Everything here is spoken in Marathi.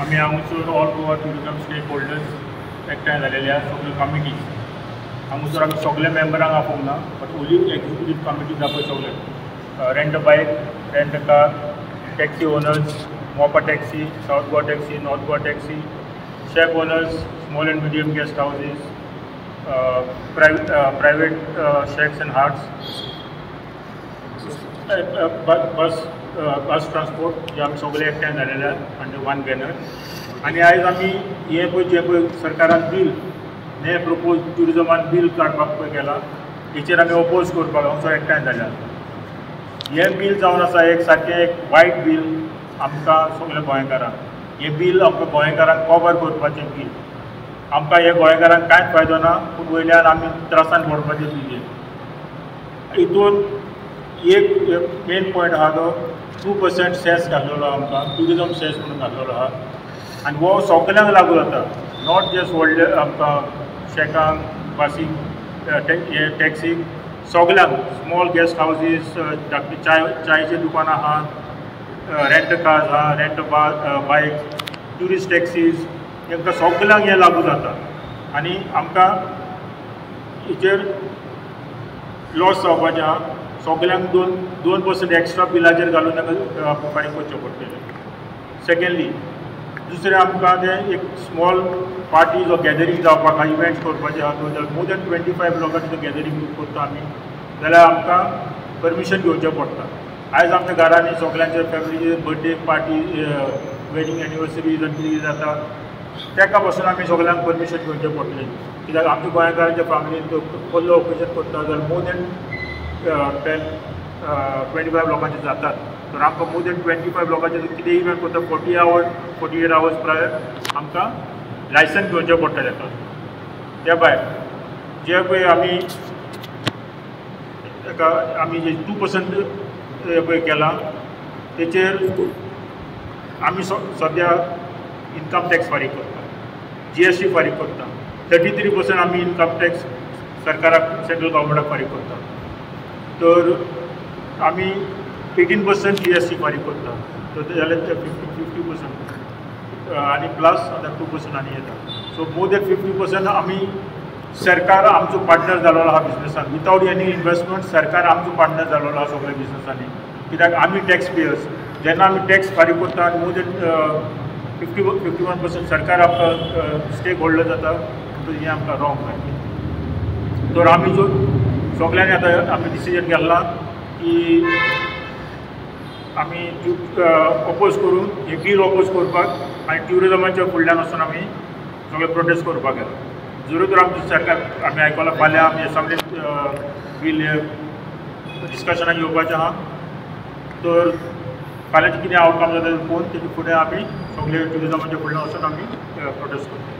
आम्ही हांगसर all Goa tourism stakeholders एकठांय जालेले आसा सगळ्यो कमिटीज हांगसर आमी सगळे मेंबरांक आपोवंक ना बट ओली एक्झिक्युटीव कमिटीज आहा पळय सगळे rent bike rent car taxi owners Mopa taxi south Goa taxi north Goa taxi shack owners small and medium guest houses private shacks and hearts bus transport जे आमी सगळे एकठांय जालेले आसा अंडर वन बॅनर आनी आयज आमी हे पळय जे पळय सरकारान बील हे प्रपोज ट्युरिजमान बील काडपाक पळय केला हेचेर आमी ओपोज करपाक हांगसर एकठांय जाले आसा हें बील जावन आसा एक सारकें एक वायट बील आमकां सगळ्या गोंयकारांक हें बील आमकां गोंयकारांक कवर करपाचें बील आमकां हे गोंयकारांक कांयच फायदो ना पूण वयल्यान आमी त्रासान पडपाचें बील हितून एक मेन पॉयंट आहा तो 2% सेस घातलेलो आमकां टुरिजम सेस म्हणून घातलेलो आहा आनी हो सगळ्यांक लागू जाता नॉट जस्ट व्हडले आमकां शेकांक बासीक टॅक्सीक सगळ्यांक स्मॉल गेस्ट हावजीस धाकटी चायची दुकानां आहा रेंट कार्स आहा रेंट बायक ट्युरिस्ट टॅक्सीज तांकां सगळ्यांक हें लागू जाता आनी आमकां हेचेर लॉस जावपाचें आहा सगळ्यांक 2% एक्स्ट्रा बिलाचेर घालून तांकां फारीक करचें पडटलें सेकेंडली दुसरें आमकां तें एक स्मॉल पार्टीज ऑर गॅदरींग जावपाक आहा इवेंट्स करपाचे आहा जाल्यार मोर दॅन 25 लोकांची गॅदरींग करता आमी जाल्यार आमकां परमिशन घेवचें पडटा आयज आमच्या घरांनी सगळ्यांचे फॅमिलीचे बर्थडे पार्टी वेडींग एनिवर्सरीज आनी कितें जाता ताका पासून आमी सगळ्यांक परमिशन घेवचें पडटलें कित्याक आमच्या गोंयकारांच्या फॅमिलीन कसलो ऑकेजन करता जाल्यार मोर दॅन 25 लोकांचे जातात तर आमकां मोर दॅन 25 लोकांचे कितें इवेंट करता 48 आवर्स प्रायर आमकां लायसन घेवचें पडटा ताका त्या भायर जे पळय आमी जे 2% पळय केलां तेचेर आमी सद्या इन्कम टॅक्स फारीक करता GST फारीक करता 33% आमी इन्कम टॅक्स सरकाराक सेंट्रल गव्हर्मेंटाक फारीक करता तर आमी 18% GST फारीक करता तर जाल्यार 50% आनी प्लस आतां 2% आनी येता सो मोर दॅन 50% आमी सरकार आमचो पार्टनर जाल्लो आहा बिजनसान विथावट एनी इन्वेस्टमेंट सरकार आमचो पार्टनर जाल्लो आहा सगळ्या बिजनसांनी कित्याक आमी टॅक्स पेयर्स जेन्ना आमी टॅक्स फारीक करता आनी मोर दॅन 51% सरकार आमकां स्टेक होल्डर जाता तर हें आमकां रॉंग सारकें तर आमी जो सगळ्यांनी आतां आमी डिसिजन घेतला की आमी ऑपोज करून हे बील ऑपोज करपाक आनी ट्युरिजमाच्या फुडल्यान वचून आमी सगळे प्रोटेस्ट करपाक येता जरूर तर आमचे सरकार आमी आयकलां फाल्यां आमी असेंब्लींत बील डिस्कशनाक येवपाचें आहा तर फाल्यांचे कितें आउटकम जाता तें पळोवन तेजे फुडें आमी सगळे ट्युरिजमाच्या फुडल्यान वचून आमी प्रोटेस्ट करता